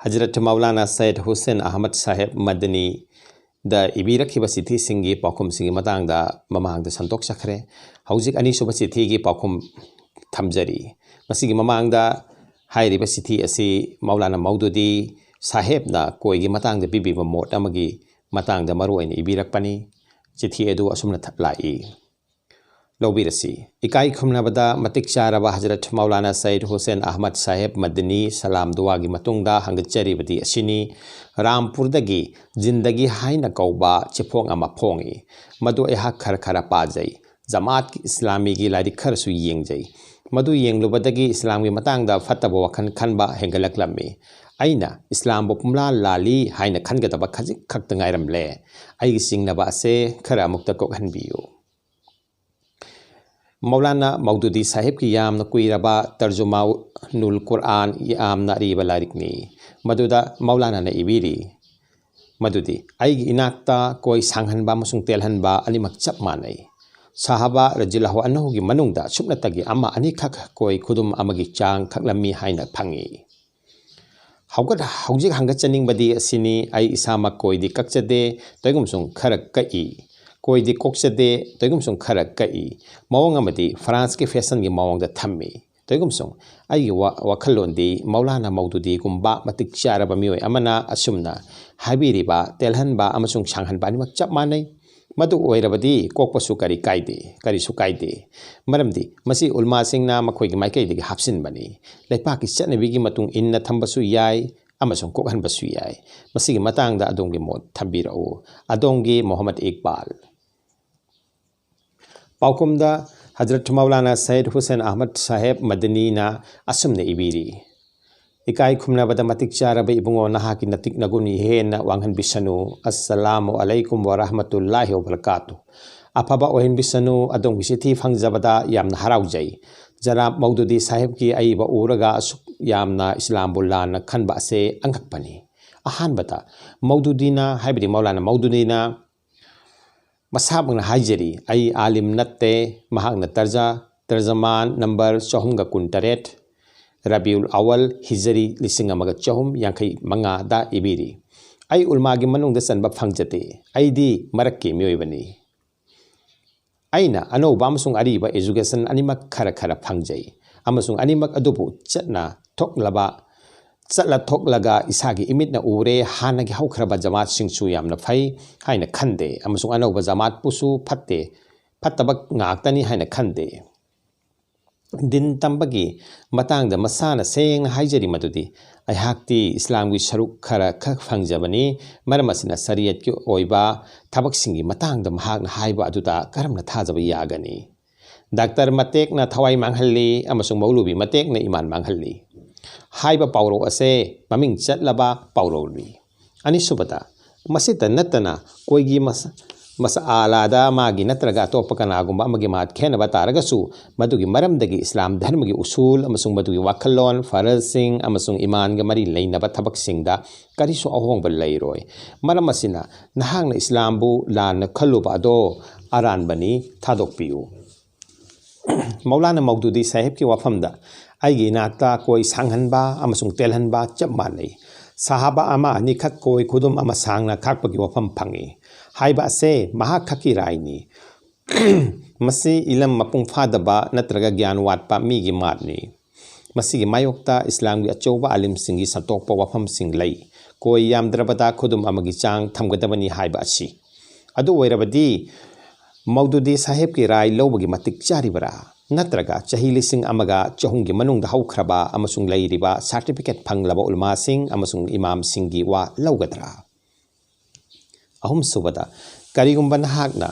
Hazrat Moulana Sayyid Hussain Ahmed Saheb Madani da ibira ki basithi singi pakum singi matang da mamang da santok sakre haujik ani suba sithi gi pakum thamjari masigi mamang da hairi basithi asi Moulana Moududi Saheb na koi gi matang da bibi ba mot amagi matang da maru ani ibirak pani chithi edu asumna lai Lobirasi ikai khumnabada matik charaba Hazrat Moulana Sayyid Hussain Ahmed Saheb Madani salam dua gi matungda hangachari badi asini Rampur dagi jindagi haina kauba chepong ama phongi madu eha khar khara pajai Jamaat ki Islami gi lari khar su yengjai madu yenglubadagi Islam gi matangda fataba wakhan khanba hengalaklammi aina Islam bo pumla lali haina khangataba khajik khakta ngairamle aigi singnaba ase khara mukta kok hanbiyu Moulana Moududi Saheb ki yamna kuiraba tarjuma nul Quran yamna riba larikni Maduda Moulana na ibiri Madudi aigi inakta koi sanghanba musung telhanba animak chap manai Sahaba rajilahu anhu gi manungda supnatagi ama anikhak koi khudum amagi chang khaklami haina phangi haugat haujik hanga chaning badi asini ai isama koi di kakchade toigum sung kharak kai koi di kokchade toigum sung kharak kai mawang amadi France ke fashion gi mawang da thammi toigum sung ai wakhalon di Moulana Moududi gumba matik charaba mioi amana asumna habiriba telhanba amasung sanghanba animak chap manai madu oirabadi kokpasu kari kaide kari su kaide maramdi masi ulma singna makhoi gi maikai digi hapsin bani leipa ki chanabi gi matung inna thambasu yai amasung kokhan basu yai masi gi matang da adongi mod thambirau adongi Muhammad Iqbal paukumda Hazrat Moulana Sayyid Hussain Ahmed Saheb Madani na asumne ibiri ikai khumna bada matik charaba ibungo nahaki natik naguni hena wanghan bisanu assalamu alaikum wa rahmatullahi wa barakatuh apaba ohin bisanu adong bisithi phangjabada yamna haraujai jara Moududi Saheb ki aiba uraga asuk yamna Islambullana khanba ase angakpani ahan bata Moududina haibri Moulana Moududina masabangna haijari ai alim natte mahakna tarjaman number 418 Rabiul Awal Hijri lisinga maga chahum yankai manga da ibiri ai ulmagi manung da sanba phangjate ai di marakki mioibani aina ano bamsung ariba education animak khara khara phangjai amasung animak adubu chatna chatla thoklaga isagi imit na ure hanagi haukraba jamaat singchu yamna phai haina khande amasung ano ba jamaat pusu phattabak ngaktani haina khande din tambagi matang da masana seng haijari madudi ai hakti Islamgi saruk khara khak phangjabani maramasina sariyat ki oiba thabak singi matang da mahakna haiba aduda karamna thajaba yagani doctor matek na thawai manghalli amasung maulubi matek na iman manghalli haiba pawro ase maming chatlaba pawroli ani subata masita natana koigi Masa'la da magi natraga topa kanagumba amagi mat khenaba taragasu madugi maramdagi Islam dharmagi usul amasung madugi wakhalon farasing amasung iman ga mari leinaba thabak singda karisu ahongba leiroi maramasina nahangna Islambu lana khaluba ado aran bani thadokpiu Moulana Moududi Saheb ki wafamda aigi nakta koi sanghanba amasung telhanba chap manai Sahaba ama nikhat koi khudum ama sangna khakpagi wafam phangi haiba se mahakhaki raini masi ilam mapung phadaba natraga gyan watpa mi gi matni masi gi mayokta Islam gi achoba alim singi satokpa wafam singlai koi yamdrabada khudum amagi chang thamgadabani haiba asi adu oirabadi Moududi Saheb ki rai lobagi matik charibara natraga chahili sing amaga chahungi manungda haukraba amasung leiriba certificate phanglaba ulma sing amasung imam singi wa laugadra ahum subada karigumba nahakna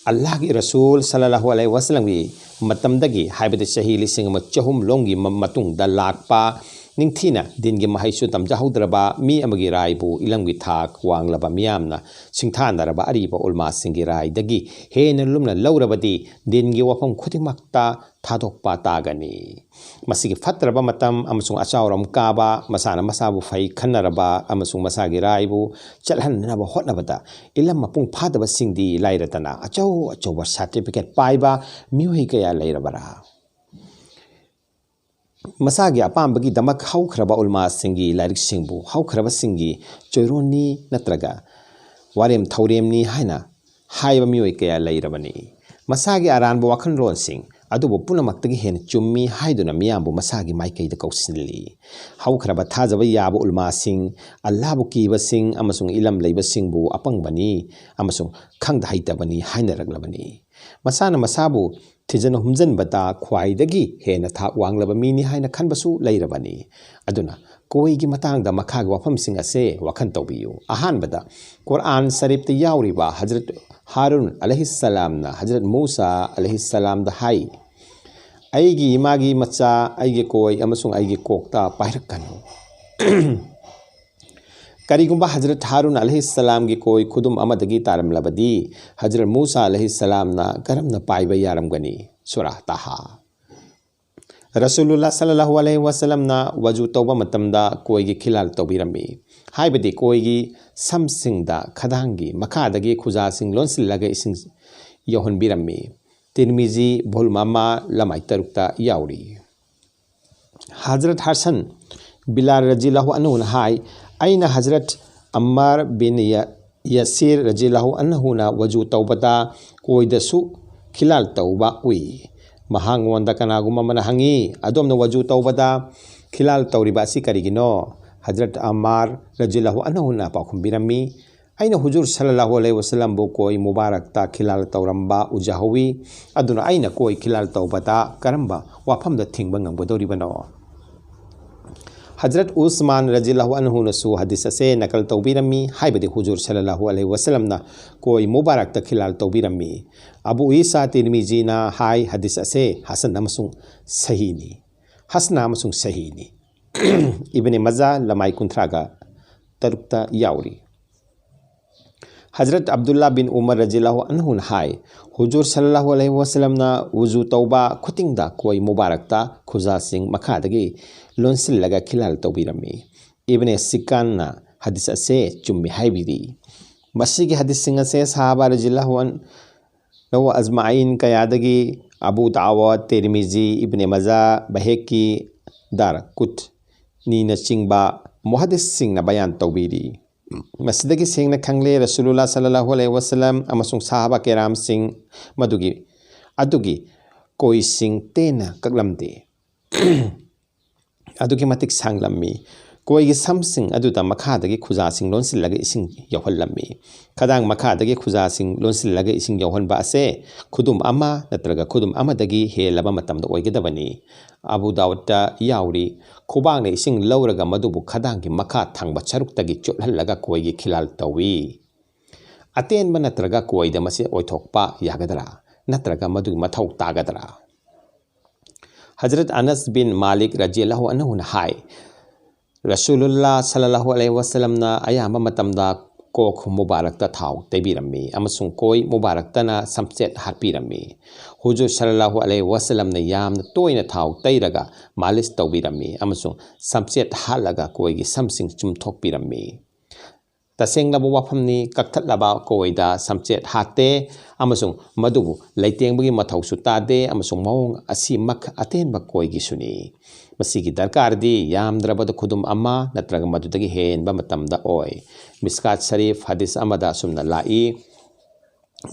Allah ki Rasul sallallahu alaihi wasallam gi matamdagi haibada chahili sing ama chahum longi matung da lakpa ningthina dingi mahaisu tamja haudraba mi amagi raibu ilamgi thak wanglaba miyamna singthandaraba ariba ulma singi rai dagi hena lumna laurabadi dingi wafam khudingmakta thadokpa tagani masigi fatraba matam amasung achauram kaba masana masabu fai khanaraba amasung masagi raibu chalhanaba hotnabada ilam mapung phadaba singdi lairatana achau certificate paiba miwi kaya lairabara Masagi apambagi damak haukraba ulma singi larik singbu haukraba singi choironi natraga warem thauremni haina haiba mioi kaya lairabani masagi aranbo wakan ron sing adubo punamaktagi hen chummi haiduna miyambu masagi maikaida kausinli haukraba thajaba yaba ulma sing allabu kiba sing amasung ilam leiba singbu apangbani amasung khangda haitabani hainaraglabani masana masabu Tijano humjan bata khwaidagi hena thak wanglaba mini haina khanbasu leirabani aduna koigi matangda makhag wafam sing ase wakhan tawbiyu ahan bada Quran Sharif te yawriba Hazrat Harun alaihi salam na Hazrat Musa alaihi salam da hai aigi imagi macha aigi koi amasung aigi kokta pairakanu Karigumba Hazrat Harun alaihi salam gi koi khudum amadagi taram labadi Hazrat Musa alaihi salam na karam na paiba yaram gani surah Taha Rasulullah sallallahu alaihi wasallam na waju tawba matamda koi gi khilal tawbirami haibadi koi gi samsingda khadangi makadagi khuja sing lonsil laga ising yohon birami Tirmizi Bhulmama lamai tarukta yauri Hazrat Hasan Bilal radhiyallahu anhu hai Aina Hazrat Ammar bin Yasir radhiyallahu anhu na waju tawbata koidasu khilal tawba ui mahang wanda kanaguma manahangi adom na waju tawbata khilal tawriba si karigino Hazrat Ammar radhiyallahu anhu na pakumbirami aina hujur sallallahu alaihi wasallam bo koi mubarak ta khilal tawramba ujahawi aduna aina koi khilal tawbata karamba wafamda thingba ngambodoribano Hazrat Usman radhiyallahu anhu nasu hadis ase nakal tawbirami haibadi hujur sallallahu alaihi wasallam na koi mubarak ta khilal tawbirami Abu Isa Tirmizi na hai hadis ase hasan amasung sahini hasna amasung sahini Ibn Majah lamai kuntraga tarukta yauri Hazrat Abdullah bin Umar radhiyallahu anhu hai hujur sallallahu alaihi wasallam na wuzu tawba khutingda koi mubarak ta khuza sing makhadagi lonsil laga khilal tawbirami Ibn Sikan na hadis ase chummi haibidi masigi hadis sing ase sahaba radhiyallahu anhu azma'in kayadagi Abu Dawud Tirmizi Ibn Majah Baheki Darakut ni na chingba muhaddis sing na bayan tawbiri Masidagi sing na kangle Rasulullah sallallahu alaihi wasallam amasung sahaba kiram sing adugi koi sing tena kaklamde adugi matik sanglammi koi gi samsing aduda makhadagi khuja sing lonsil laga ising yawhallammi kadang makhadagi khuja sing lonsil laga ising yawhanba ase khudum ama natraga khudum amadagi helaba matamda oigedabani Abu Dawud ta yauri khubang ne ising lawraga madubu khadangi makha thangba charuktagi chothallaga koigi khilal tawi aten ba natraga koida mase oithokpa yagadra natraga madugi mathau tagadra Hazrat Anas bin Malik radhiyallahu anhu hai Rasulullah sallallahu alaihi wasallam na ayama matamda kok mubarak ta thau tebirami amasung koi mubarak tana samset harpirami hujur sallallahu alaihi wasallam na yam na toina thau teiraga malis tawbirami amasung samset halaga koi gi samsing chumthok pirami taseng labu wafamni kakthatlaba koida samset hate amasung madubu leitengbugi mathau sutade amasung maung asi mak atenba koi gi suni masigi darkar di yam drabada khudum amma natraga madudagi hen ba matamda oi Miskat Sharif hadis amada sumna lai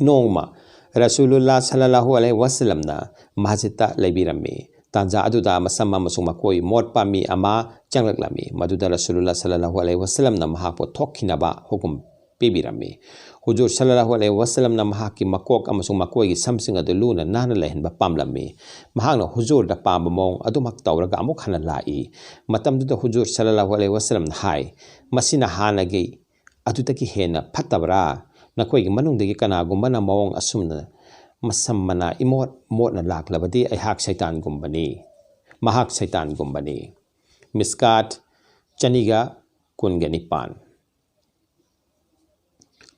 nongma Rasulullah sallallahu alaihi wasallam na masjidta leibirami tanja aduda masama masung makoi mot pami ama changlaklami maduda Rasulullah sallallahu alaihi wasallam na mahapo thokhinaba hukum pibirami hujur sallallahu alaihi wasallam na mahaki makok amasung makoi gi samsing aduluna nana lehenba pamlami mahangna hujur da pambamong adumak tawraga amuk hana lai matamduda hujur sallallahu alaihi wasallam hai masina hanagi adutaki hena phatabra nakoi gi manungdagi kanagumba na mawong asumna masammana imot motna laklabadi aihak shaitan gumbani mahak shaitan gumbani miskat chaniga kungenipan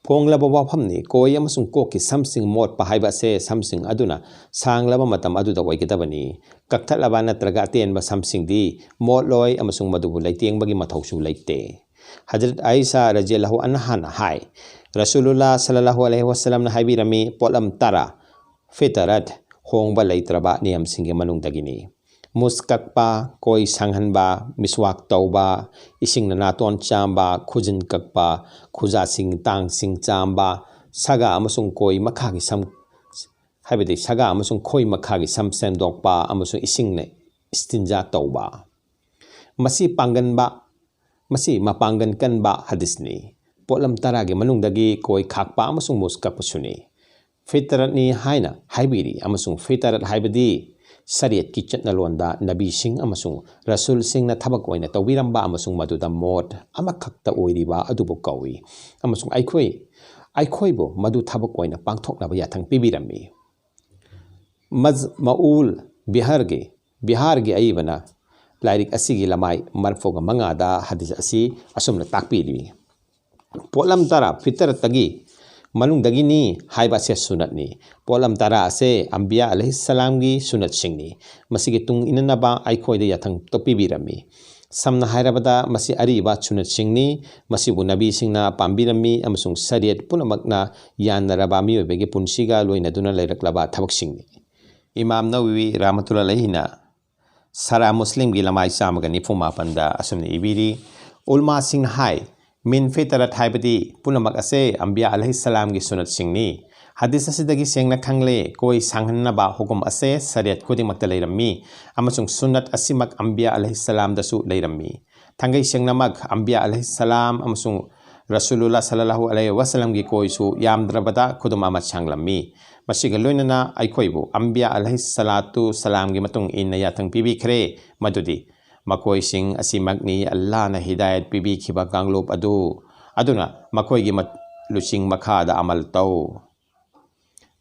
Ponglaba wafamni koi amasung koki samsing mot pahaiba se samsing aduna sanglaba matam aduda waigedabani kakthatlaba natraga atenba samsing di mot loi amasung madubu leitengba gi mathausu leite Hazrat Aisha radhiyallahu anha hai Rasulullah sallallahu alaihi wasallam na haibirami polam tara fitarat hongba leitraba niyam singe manungdagini muskakpa koi sanghanba miswak tauba ising na naton chamba khujin kakpa khuja sing tang sing chamba saga amasung koi makhagi sam haibedi saga amasung khoi makhagi sam sendokpa amasung ising ne istinja tauba masi panganba masi mapangan kanba hadisni polam taragi manungdagi koi khakpa amasung muskakpa suni fitarat ni haina haibiri amasung fitarat haibedi Sariat ki chatnalonda nabi sing amasung rasul sing na thabak oina tawiramba amasung maduda mod amakhakta oiriba adubu kawi amasung aikhoi bo madu thabak oina pangthokna ba yathang pibirami maul bihar ge aibana lairik asigi lamai marfoga mangada hadis asi asumna takpiri polam tara fitarat tagi Manung dagini haiba se sunat ni polam tara ase ambia alaihi salam gi sunat singni masigi tung inanaba aikhoi de yathang topi birami samna hairabada masi ariba sunat singni masibu nabi singna pambirami amasung sariat punamakna yanaraba miyobege punsiga loina duna leiraklaba thabak singni Imam Nawawi rahmatullah alaihina sara muslim gi lamai samaga nifuma panda asumni ibiri ulma sing hai min fitarat haibadi punamak ase ambia alaihi salam gi sunat singni hadis asidagi sengna khangle koi sanghanna ba hukum ase sariat khuding makta leirammi amasung sunat asimak ambia alaihi salam dasu leirammi thangai sengnamak ambia alaihi salam amasung rasulullah sallallahu alaihi wasallam gi koi su yamdrabada khudum ama changlammi masiga loinana aikhoibu ambia alaihi salatu salam gi matung inna yathang pibi khre madudi makoi sing asimagni Allah na hidayat pibi khiba kanglop aduna makoi gi lusing makhada amal tau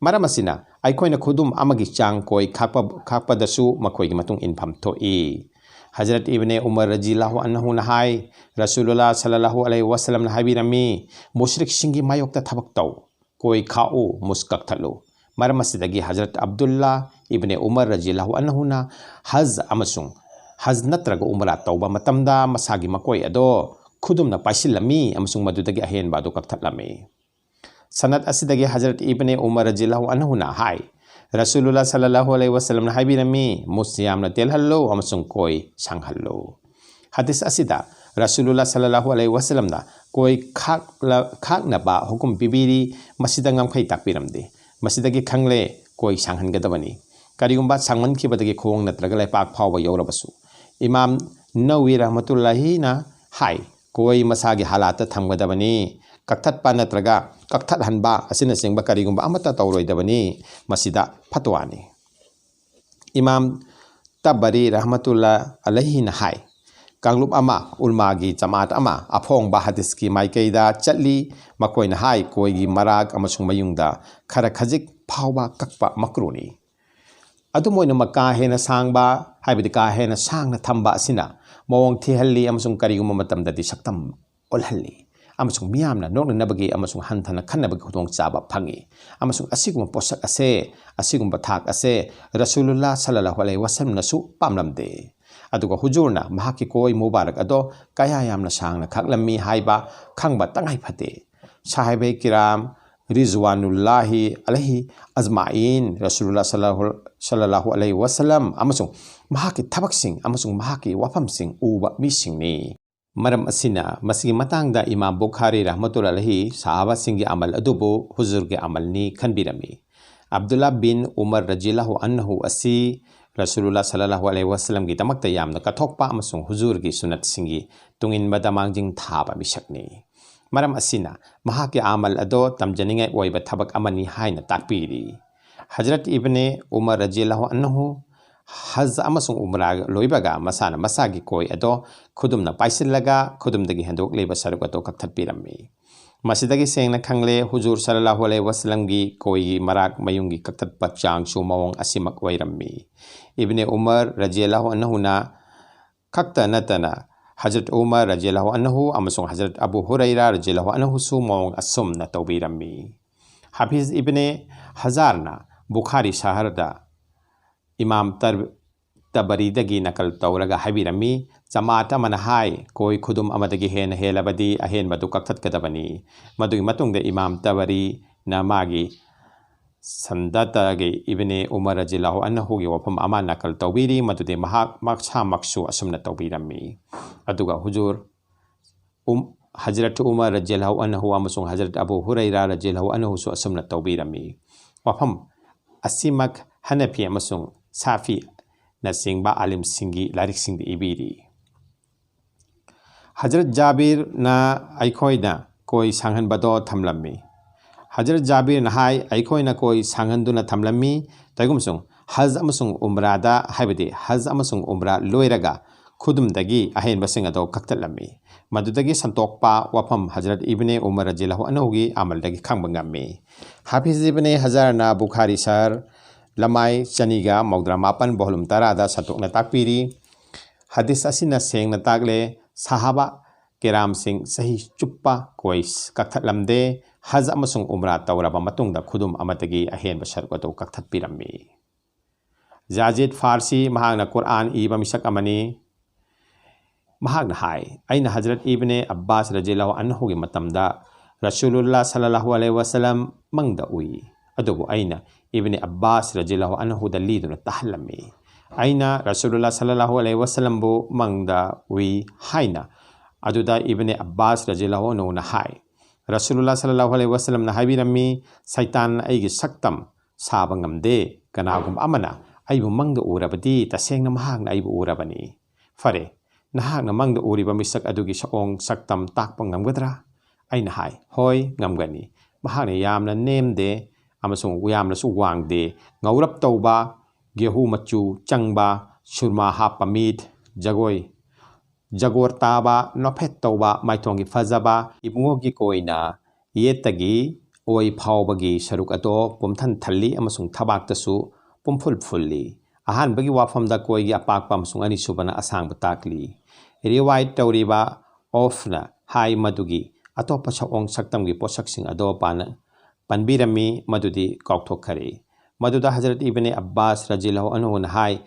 maramasina aikoina khudum amagi chang koi khakpa dasu makoi gi matung infam thoi Hazrat ibn Umar radhiyallahu anhu na hai Rasulullah sallallahu alaihi wasallam na habirami mushrik singi mayokta thabak tau koi khau muskak thalo maramasida gi Hazrat Abdullah ibn Umar radhiyallahu anhu na haz amasung haz natraga umra tauba matamda masagi makoi ado khudumna paisilami amasung madudagi ahen badu kakthatlami sanad asidagi Hazrat ibn Umar radhiyallahu anhu na hai Rasulullah sallallahu alaihi wasallam na habirami musyam na telhallo amasung koi sanghallo hadis asida Rasulullah sallallahu alaihi wasallam na koi khak na ba hukum bibiri masida ngamkhai takpiramde masidagi khangle koi sanghan gadabani karigumba sangman khibadagi khong natraga lai pak phawa yawrabasu Imam Nawawi rahmatullahi na hai koi masagi halata thamgadabani kakthat pa natraga kakthat hanba asina sengba karigumba amata tawroidabani masida fatwani Imam Tabari rahmatullah alaihi na hai kanglup ama ulmagi jamaat ama aphong ba hadis ki maikeida chatli makoi na hai koi gi marag amasung mayungda khara khajik phawba kakpa makruni adumoina maka hena sangba haibidi ka hena sangna thamba asina mawong thihalli amasung kariguma matamdadi saktam olhalli amasung miyamna nokna nabagi amasung hanthana khannabagi khutong chaba phangi amasung asiguma posak ase asiguma thak ase Rasulullah sallallahu alaihi wasallam nasu pamlamde aduga hujurna mahaki koi mubarak ado kaya yamna sangna khaklammi haiba khangba tangai phate sahabe kiram rizwanullahi alaihi azmain Rasulullah sallallahu alaihi wasallam amasung mahaki thabaksing amasung mahaki wafamsing uba misingni maram asina masigi matangda Imam Bukhari rahmatullah alaihi sahaba singi amal adubu huzur ge amalni khanbirami Abdullah bin Umar radhiyallahu anhu asi Rasulullah sallallahu alaihi wasallam gi tamakta yamna kathokpa amasung huzur gi sunat singi tungin badamangjing thaba misakni maram asina mahaki amal ado tamjaningai oiba thabak amani haina takpiri Hazrat ibn Umar radhiyallahu anhu haz amasung umra loibaga masana masagi koi ado khudumna paisillaga khudumdagi handok leba sarugato kakthatpirammi masidagi sengna khangle huzur sallallahu alaihi wasallam gi koi marak mayungi kaktatpa chang chu mawong asimak wairammi ibn Umar radhiyallahu anhu na kakta natana Hazrat Umar radhiyallahu anhu amasung Hazrat Abu Hurairah radhiyallahu anhu su mawong asum na tawbirammi Hafiz ibn Hazarna Bukhari shaharda Imam Tabaridagi nakal tawraga habirami jamaata manahai koi khudum amadagi hen helabadi ahen badu kakthat kadabani madugi matungde Imam Tabari na magi संदतगे इबने Umar रजिल्लाहु अन्हु गे वफम अमा नकल तौबीरी मदुदे महाक मक्सा मक्सु असुमना तौबीरमी अदुगा हुजूर हजरत उमर रजिल्लाहु अन्हु अमसुंग हजरत अबू हुरैरा रजिल्लाहु अन्हु सु असुमना तौबीरमी वफम असिमक हनफी अमसुंग साफी नसिंगबा आलिम सिंगी लारिक सिंग इबीरी हजरत जाबिर ना आइखोइना कोई सांगन बदो थमलम्मी हजरत जाबिर नहाय आइखोइना कोई सांगन थमलम्मी तैगुमसुंग हज अमसुंग उम्रादा हाइबदि हज अमसुंग उम्रा लोइरगा खुदुमदगी अहेनबसिंग अदो कक्तलम्मी मदुदगी संतोकपा वफम हजरत इब्ने उमर रजिल्लाहु अन्हुगी अमलदगी खांबंगम्मी हाफिज इब्ने हजारना बुखारी सर लमाई चनीगा मौद्रा मापन बोहलुम तरादा संतोकना ताकपीरी हदीस असिना सेंगना तागले साहबा केराम सिंह सही चुप्पा कोइस कक्थलमदे हज अमसुंग उम्रा तौरबा मतुंगदा खुदुम अमतगी अहेनबा सरगतो कक्थपिरम्मी जाजिद फारसी महागना कुरान इबा मिसक अमनी महागना हाय अइना हजरत इब्ने अब्बास रजिल्लाहु अन्हुगी मतमदा रसूलुल्लाह सल्लल्लाहु अलैहि वसल्लम मंगदा उई अदुबु अइना इब्ने अब्बास रजिल्लाहु अन्हुदा लीदुना तहल्लम्मी अइना रसूलुल्लाह सल्लल्लाहु अलैहि वसल्लम बु मंगदा उई हाइना अदुदा इब्ने अब्बास रजिल्लाहु अन्हु ना हाय रसूलुल्लाह सल्लल्लाहु अलैहि वसल्लम ना हाबिरम्मी शैतान अइगी सक्तम साबा ngamde कनागुम अमना अइबु मंगदा उरबदी तसेंगना महागना अइबु उरबनी फरे नहागना मंगदा उरिबा मिसक अदुगी सओंग सक्तम ताकपा ngamगदरा अइना हाय होय ngamगनी महागना यामना नेमदे अमसुंग यामनासु वांगदे ngawrap tauba गेहू मचू चंगबा सुरमा हापा मीट जगोय जगोर ताबा नोफेट तौबा माइथोंगी फजबा इबुंगोगी कोइना येतगी ओइ फावबगी सरुक अतो पुमथन थल्ली अमसुंग थबाक्तसु पुमफुल फुल्ली अहानबगी वाफमदा कोइगी अपाकपा अमसुंग अनिसुबना असांग बताकली रिवाइट तौरिबा ऑफना हाई मदुगी अतोपा सओंग सक्तमगी पोसक्सिंग अदो पाना पनबीरमी मदुदी काउथोखरे मदुदा हजरत इब्ने अब्बास रजिल्लाहु अन्हु हाय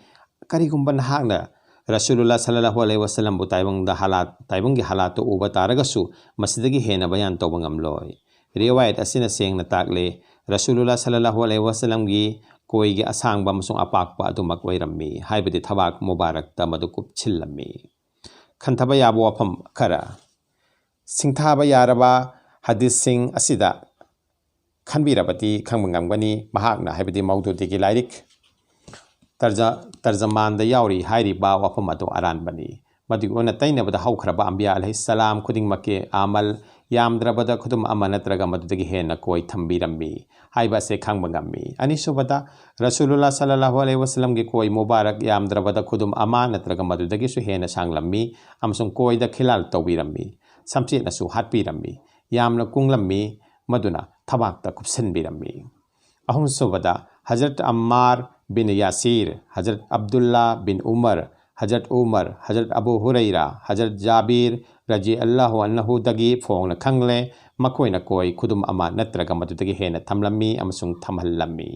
करिगुंबा नहागना रसूलुल्लाह सल्लल्लाहु अलैहि वसल्लम बु ताइबंगी हालात तो उबा तारगसु मसिदगी हेना बयान तौबा ngamloi रिवायत असिना सेंगना ताकले रसूलुल्लाह सल्लल्लाहु अलैहि वसल्लम गी कोइगी असांगबा अमसुंग अपाकपा अदुमक ओइरम्मी हाइबदि थबाक मुबारक तमदु कुपछिल्लम्मी खंथबा याबो वफम खरा सिंथाबा यारबा हदीस सिंह असिदा खनबीरबती खंबंगमगनी महागना हाइबदि मौदूदी लाइरिक तर्जमान यावरी हाइरिबा वफम अदो अरानबनी मदुगी ओना तैनबदा हौखरबा अंबिया अलैहिस्सलाम खुदिंगमके आमल यामद्रबदा खुदुम अमा नत्रगा मदुदगी हेना कोई थंबीरम्मी हाइबा से खंबंगम्मी अनिसुबदा रसूलुल्लाह सल्लल्लाहु अलैहि वसल्लम गे कोई मुबारक यामद्रबदा खुदुम अमा नत्रगा मदुदगी सु हेना सांगलम्मी अमसुंग कोइदा खिलाल तौबीरम्मी समचेनसु हाटपीरम्मी यामना कुंगलम्मी मदुना थबाक्ता कुपसनबीरम्मी अहुमसुबदा हजरत अम्मार बिन यासीर हजरत अब्दुल्ला बिन उमर हजरत अबू हुरैरा हजरत जाबिर रजी अल्लाहु अन्हु दगी फोंगना खंगले मकोइना कोई खुदुम अमा नत्रगा मदुदगी हेना थमलम्मी अमसुंग थमहल्लम्मी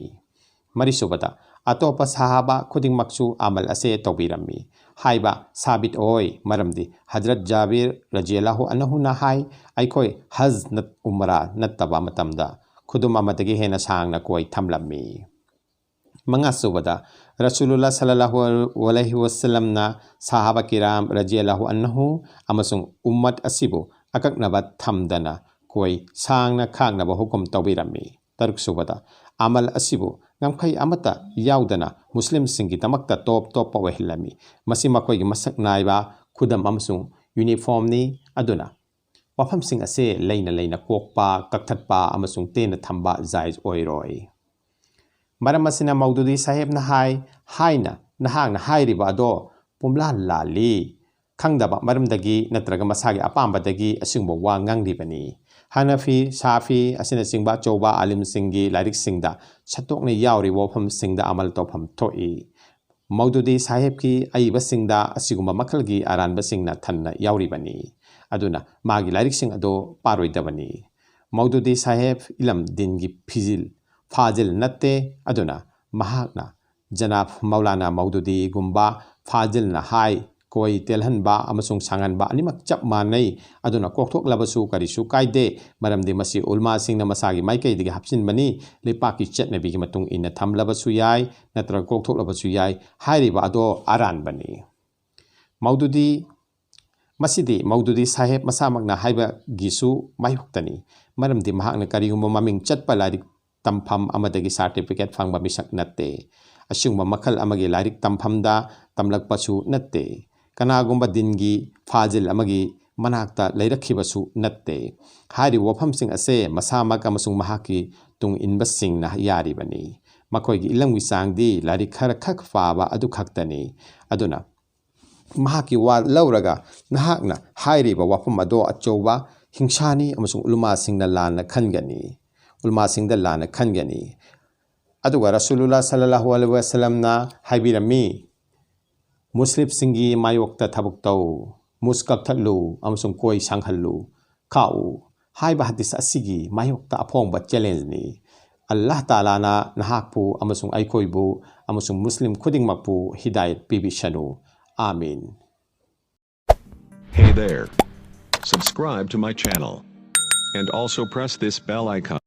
मरिसुबदा अतोपा साहबा खुदिंगमक्सु अमल असे तौबीरम्मी हाइबा साबित ओय मरमदी हजरत जाबिर रजी अल्लाहु अन्हु ना हाय आइखोय हज नत उमरा नत्तबा मतमदा खुदुम अमदगी हेना सांगना कोई थमलम्मी मंगासुबदा रसूलुल्लाह सल्लल्लाहु अलैहि वसल्लम ना साहबा किराम रजी अल्लाहु अन्हु अमसुंग उम्मत असिबु अककनबा थमदना कोई सांगना खांगनबा हुकुम तौबीरम्मी तरुकसुबदा अमल असिबु ngamkhai amata yaudana muslim singi tamakta top wahilami masi makoi gi masak naiba khudam amsung uniform ni aduna wafam sing ase leina kokpa kakthatpa amasung tena thamba jaiz oiroi maramasina maududi saheb na haina nahang na hairiba ado pumla lali khangdaba maramdagi natraga masagi apambadagi asingbo wa ngangribani Hanafi, Safi, asina singba choba alim singi larik singda chatokne yauri wofam singda amal topam toi Moududi Saheb ki aiba singda asiguma makalgi aranba singna thanna yauri bani aduna magi larik sing ado paroida bani Moududi Saheb ilam dingi fazil natte aduna mahakna janab Moulana Moududi gumba fazil na hai koi telhanba amasung sanganba animak chap manai aduna kokthok labasu karisu kaide maramdi masi ulma singna masagi maikai digi hapsin bani lepaki chetnabi gi matung inna thamlabasu yai natra kokthok labasu yai hairiba ado aran bani Moududi masidi Moududi Saheb masamakna haiba gisu mayuktani maramdi mahakna karigumba maming chatpa larik tampham amadagi certificate phangba misak natte asingba makhal amagi larik tamphamda tamlakpasu natte kanagumba dingi fazil amagi manakta leirakhibasu natte hari wafamsing ase masamak amasung mahaki tung inbasing na yari bani makoigi ilang wisangdi larik khara khak faba adu khaktani aduna mahaki wa lauraga nahakna hairiba wafam ado achowa hingsani amasung ulma singna lana khangani ulma singda lana khangani aduga Rasulullah sallallahu alaihi wasallam na haibirami Muslim singi mayokta thabuk tau muskak thatlu amasung koi sanghallu khau haiba hadis asigi mayokta aphongba challenge ni Allah Ta'ala na nahakpu amasung aikoibu amasung Muslim khudingmakpu hidayat pibishanu Amin. Hey there. Subscribe to my channel and also press this bell icon.